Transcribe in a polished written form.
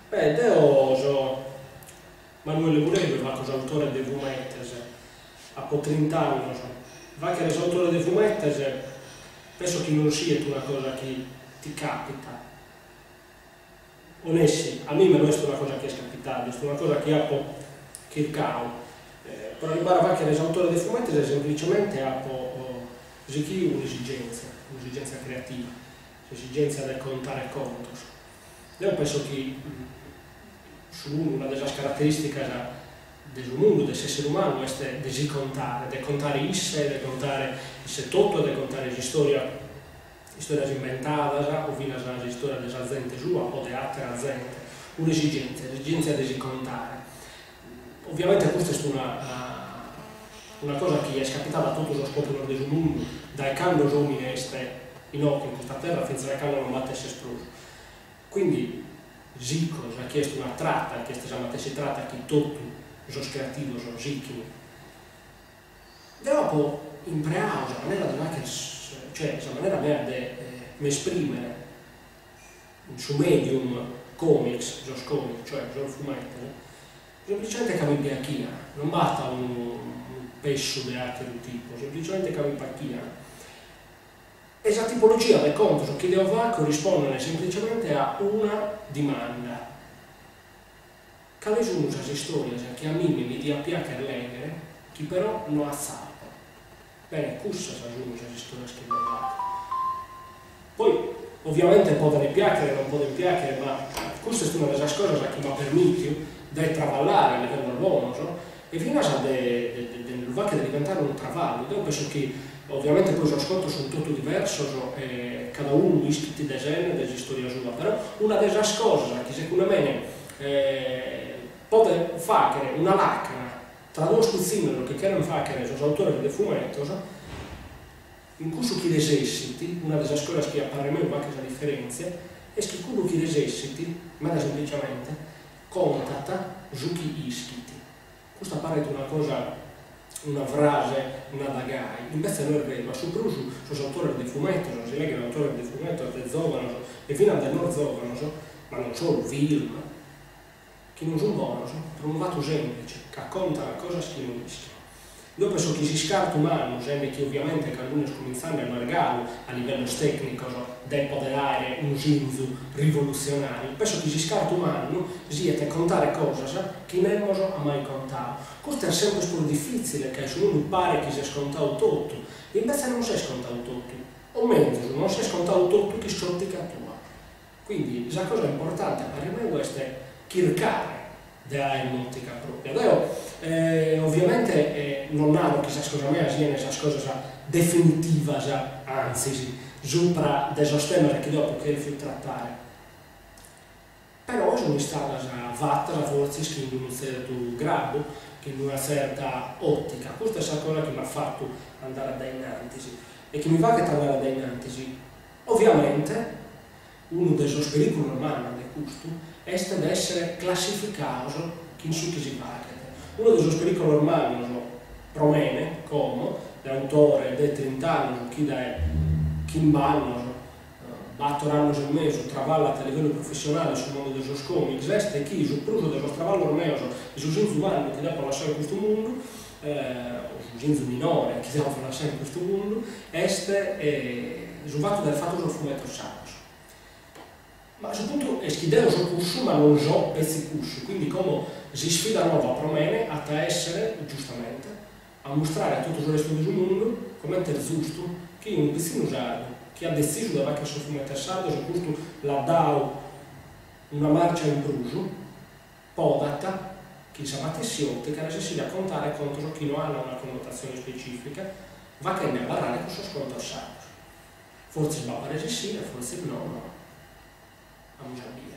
Deo so Manuele Muredo, va cosa autore di fumetti, a po' 30 anni, va che è autore di fumetti, penso che non sia una cosa che ti capita. Onessi, a me non è una cosa che è capitata, è una cosa che ha po' cercato. Per arrivare a che è autore di fumetti è semplicemente ha po' un'esigenza creativa, l'esigenza di contare conti. Io penso che una delle caratteristiche del mondo, dell'essere umano, è di contare isse, di contare il tutto, di contare la storia inventata, o fino alla storia della gente sua o di altre aziende. L'esigenza di contare. Ovviamente questa è una cosa che è capitata a tutti i popoli del mondo, dai quando gli uomini in questa terra, fino a quando non batte esploso. Quindi, Zico ha chiesto una tratta, che si tratta che tutti sono creativi, sono zicchi. Dopo, in preausa, la maniera di esprimere su medium comics, cioè il fumetto, semplicemente che mi piacchia, non basta un pesso di altro tipo, semplicemente che mi piacchia. E la tipologia del conto che devo fare corrisponde semplicemente a una domanda. Quali sono le storie che a me mi dia piacere leggere, che però non ha salvo? Bene, queste sono le storie che devo fare. Poi, ovviamente, possono piacere, non possono piacere, ma questa è una delle cose che mi permette di travallare a livello buono, e fino a diventare un travallo. Io penso che ovviamente poi gli ascolti sono tutti diversi, cada uno iscritti da genere, della storia sua, però una delle cose che secondo me può fare una lacana tra due scuzzini che chiedono fare gli autori del fumetto, in cui chi resistiti, una delle cose che appare a me anche la differenza, è che quello che resistiti, ma semplicemente, contatta su chi iscritti. Questa appare una cosa, una frase, una dagai, invece non è vero, ma soprattutto sono autori di fumetto, si leggono autori di fumetto, di giovani, e fino a non giovani, ma non solo film, che non sono buoni, sono un fatto semplice, che racconta cose che non rischiano. Io penso che si scarta umano, che ovviamente quando uno cominciando a margarlo a livello tecnico, di poter un ginzu rivoluzionario, penso che si scarta umano sia di contare cose che non abbiamo mai contato. Questo è sempre più difficile, che se uno pare che si è scontato tutto, e invece non si è scontato tutto, o meglio, non si è scontato tutto che sottica tua. Quindi la cosa importante per me è cercare di avere un'ottica propria. Ovviamente non hanno questa cosa mia sia questa cosa definitiva, anzi, sopra dei sistemi che dopo che devo trattare. Però sono stata fatta forse in un certo grado, in una certa ottica. Questa è la cosa che mi ha fatto andare innanzi e che mi fa che andare innanzi. Ovviamente, uno dei suoi pericoli normali di questo è di essere classificato in su che si paga. Uno dei suoi pericoli normali promene, come l'autore dei 30 anni, chi in ballo, 4 anni e mezzo, travalla a livello professionale sul mondo dei suoi comics, e chi sul pruso del suo travallo ormai, e sul senso umano che deve lasciare questo mondo, o sul senso minore che deve lasciare questo mondo, sul fatto del fatto del fumetto sacro. Ma a questo punto è schidero sul curso, ma non so pezzi curso, quindi come si sfida nuova promene a essere, giustamente, a mostrare a tutto il resto del mondo come è giusto che un piccino usato, che ha deciso di avere il suo fumetto sardo, se questo l'ha dato una marcia in pruso, podata, che si battesse ottica, che si raccontare contro chi non ha una connotazione specifica, va che ne barrare con il suo sconto sardo. Forse va a resistere, forse no. Vamos a dire.